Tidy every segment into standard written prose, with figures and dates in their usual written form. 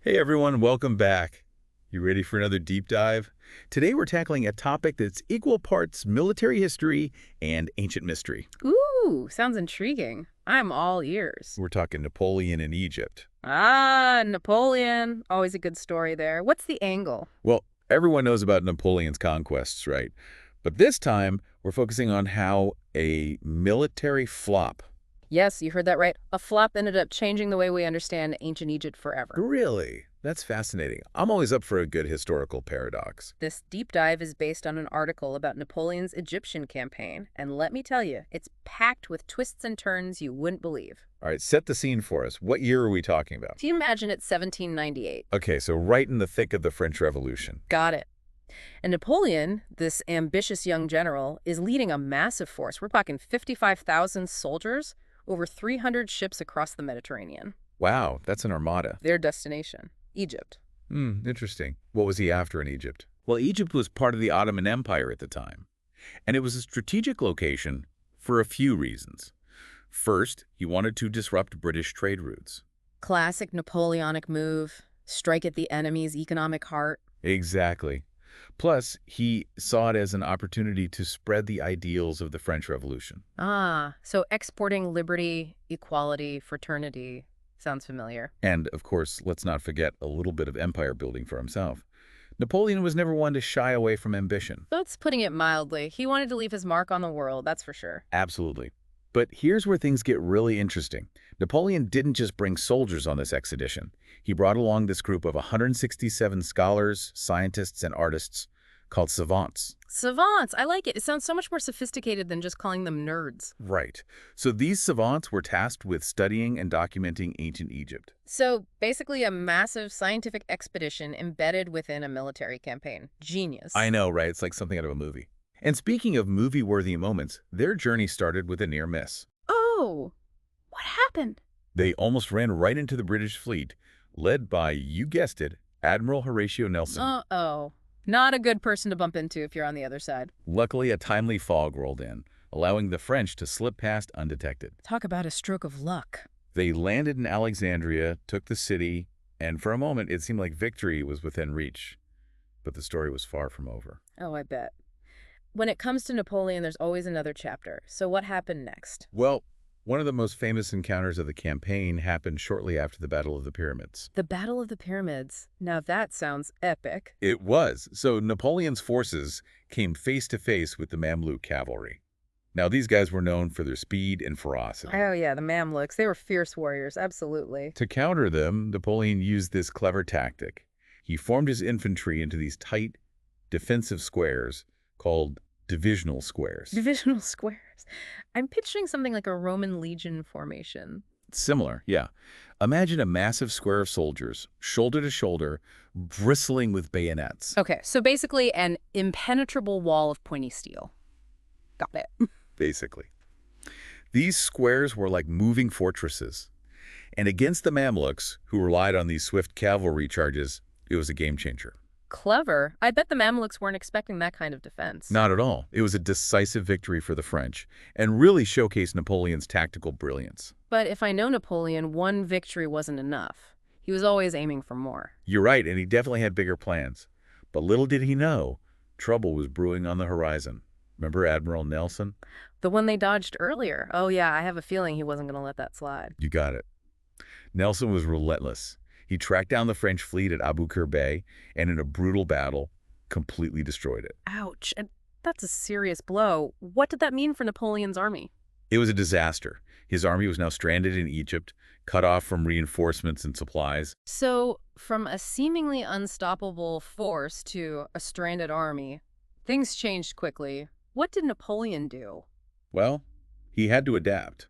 Hey everyone, welcome back. You ready for another deep dive? Today we're tackling a topic that's equal parts military history and ancient mystery. Ooh, sounds intriguing. I'm all ears. We're talking Napoleon in Egypt. Ah, Napoleon. Always a good story there. What's the angle? Well, everyone knows about Napoleon's conquests, right? But this time we're focusing on how a military flop. Yes, you heard that right. A flop ended up changing the way we understand ancient Egypt forever. Really? That's fascinating. I'm always up for a good historical paradox. This deep dive is based on an article about Napoleon's Egyptian campaign, and let me tell you, it's packed with twists and turns you wouldn't believe. All right, set the scene for us. What year are we talking about? If you imagine it's 1798. Okay, so right in the thick of the French Revolution. Got it. And Napoleon, this ambitious young general, is leading a massive force. We're talking 55,000 soldiers, over 300 ships across the Mediterranean. Wow, that's an armada. Their destination, Egypt. Interesting. What was he after in Egypt? Well, Egypt was part of the Ottoman Empire at the time, and it was a strategic location for a few reasons. First, he wanted to disrupt British trade routes. Classic Napoleonic move, strike at the enemy's economic heart. Exactly. Plus, he saw it as an opportunity to spread the ideals of the French Revolution. Ah, so exporting liberty, equality, fraternity. Sounds familiar. And, of course, let's not forget a little bit of empire building for himself. Napoleon was never one to shy away from ambition. That's putting it mildly. He wanted to leave his mark on the world, that's for sure. Absolutely. But here's where things get really interesting. Napoleon didn't just bring soldiers on this expedition. He brought along this group of 167 scholars, scientists, and artists called savants. Savants, I like it. It sounds so much more sophisticated than just calling them nerds. Right. So these savants were tasked with studying and documenting ancient Egypt. So basically a massive scientific expedition embedded within a military campaign. Genius. I know, right? It's like something out of a movie. And speaking of movie-worthy moments, their journey started with a near miss. Oh, what happened? They almost ran right into the British fleet, led by, you guessed it, Admiral Horatio Nelson. Uh-oh. Not a good person to bump into if you're on the other side. Luckily, a timely fog rolled in, allowing the French to slip past undetected. Talk about a stroke of luck. They landed in Alexandria, took the city, and for a moment it seemed like victory was within reach. But the story was far from over. Oh, I bet. When it comes to Napoleon, there's always another chapter. So what happened next? Well, one of the most famous encounters of the campaign happened shortly after the Battle of the Pyramids. The Battle of the Pyramids. Now that sounds epic. It was. So Napoleon's forces came face to face with the Mamluk cavalry. Now, these guys were known for their speed and ferocity. Oh yeah, the Mamluks. They were fierce warriors, absolutely. To counter them, Napoleon used this clever tactic. He formed his infantry into these tight, defensive squares called divisional squares. Divisional squares. I'm picturing something like a Roman legion formation. Similar, yeah. Imagine a massive square of soldiers, shoulder to shoulder, bristling with bayonets. Okay, so basically an impenetrable wall of pointy steel. Got it. Basically. These squares were like moving fortresses. And against the Mamluks, who relied on these swift cavalry charges, it was a game changer. Clever. I bet the Mamluks weren't expecting that kind of defense. Not at all. It was a decisive victory for the French and really showcased Napoleon's tactical brilliance. But if I know Napoleon, one victory wasn't enough. He was always aiming for more. You're right, and he definitely had bigger plans. But little did he know, trouble was brewing on the horizon. Remember Admiral Nelson? The one they dodged earlier. Oh yeah, I have a feeling he wasn't going to let that slide. You got it. Nelson was relentless. He tracked down the French fleet at Aboukir Bay and in a brutal battle, completely destroyed it. Ouch. And that's a serious blow. What did that mean for Napoleon's army? It was a disaster. His army was now stranded in Egypt, cut off from reinforcements and supplies. So, from a seemingly unstoppable force to a stranded army, things changed quickly. What did Napoleon do? Well, he had to adapt.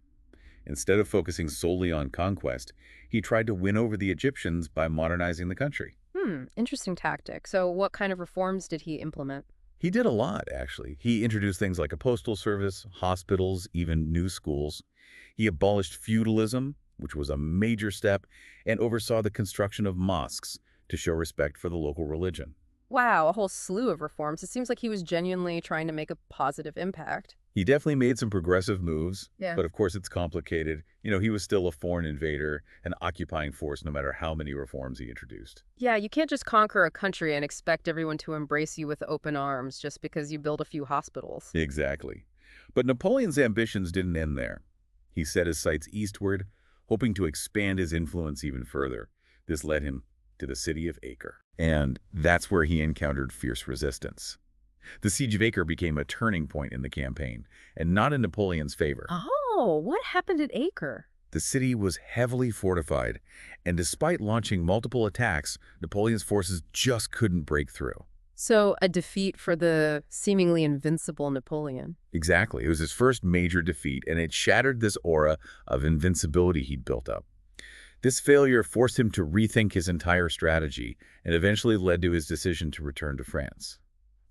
Instead of focusing solely on conquest, he tried to win over the Egyptians by modernizing the country. Interesting tactic. So what kind of reforms did he implement? He did a lot, actually. He introduced things like a postal service, hospitals, even new schools. He abolished feudalism, which was a major step, and oversaw the construction of mosques to show respect for the local religion. Wow, a whole slew of reforms. It seems like he was genuinely trying to make a positive impact. He definitely made some progressive moves, Yeah. but of course it's complicated. He was still a foreign invader, an occupying force, no matter how many reforms he introduced. Yeah, you can't just conquer a country and expect everyone to embrace you with open arms just because you build a few hospitals. Exactly. But Napoleon's ambitions didn't end there. He set his sights eastward, hoping to expand his influence even further. This led him to the city of Acre. And that's where he encountered fierce resistance. The siege of Acre became a turning point in the campaign, and not in Napoleon's favor. Oh, what happened at Acre? The city was heavily fortified, and despite launching multiple attacks, Napoleon's forces just couldn't break through. So, a defeat for the seemingly invincible Napoleon. Exactly. It was his first major defeat, and it shattered this aura of invincibility he'd built up. This failure forced him to rethink his entire strategy and eventually led to his decision to return to France.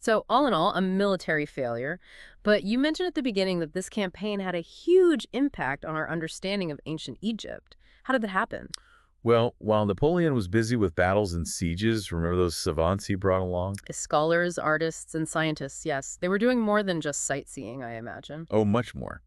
So, all in all, a military failure. But you mentioned at the beginning that this campaign had a huge impact on our understanding of ancient Egypt. How did that happen? Well, while Napoleon was busy with battles and sieges, remember those savants he brought along? As scholars, artists, and scientists, yes, they were doing more than just sightseeing, I imagine. Oh, much more.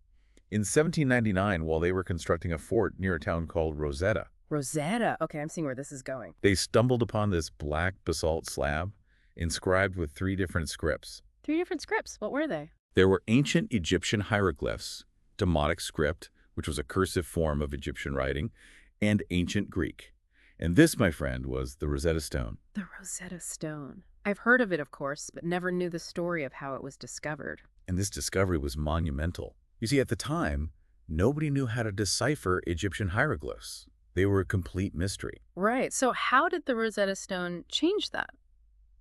In 1799, while they were constructing a fort near a town called Rosetta, Rosetta. Okay, I'm seeing where this is going. they stumbled upon this black basalt slab inscribed with 3 different scripts. 3 different scripts. What were they? There were ancient Egyptian hieroglyphs, Demotic script, which was a cursive form of Egyptian writing, and ancient Greek. And this, my friend, was the Rosetta Stone. The Rosetta Stone. I've heard of it, of course, but never knew the story of how it was discovered. And this discovery was monumental. You see, at the time, nobody knew how to decipher Egyptian hieroglyphs. They were a complete mystery. Right. So how did the Rosetta Stone change that?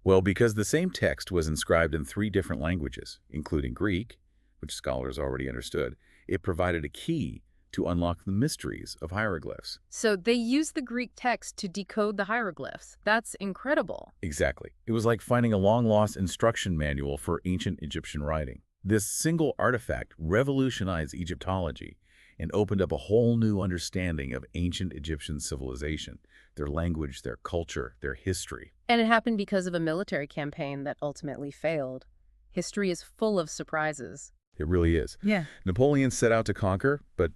Well, because the same text was inscribed in 3 different languages, including Greek, which scholars already understood, it provided a key to unlock the mysteries of hieroglyphs. So they used the Greek text to decode the hieroglyphs. That's incredible. Exactly. It was like finding a long-lost instruction manual for ancient Egyptian writing. This single artifact revolutionized Egyptology and opened up a whole new understanding of ancient Egyptian civilization, their language, their culture, their history. And it happened because of a military campaign that ultimately failed. History is full of surprises. It really is. Yeah. Napoleon set out to conquer, but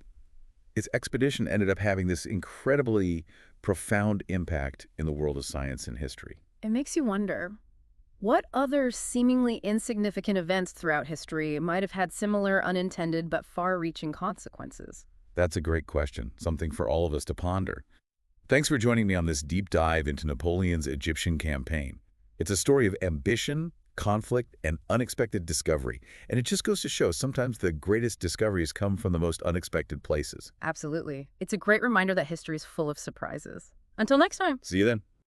his expedition ended up having this incredibly profound impact in the world of science and history. It makes you wonder, what other seemingly insignificant events throughout history might have had similar unintended but far-reaching consequences? That's a great question, something for all of us to ponder. Thanks for joining me on this deep dive into Napoleon's Egyptian campaign. It's a story of ambition, conflict, and unexpected discovery. And it just goes to show sometimes the greatest discoveries come from the most unexpected places. Absolutely. It's a great reminder that history is full of surprises. Until next time. See you then.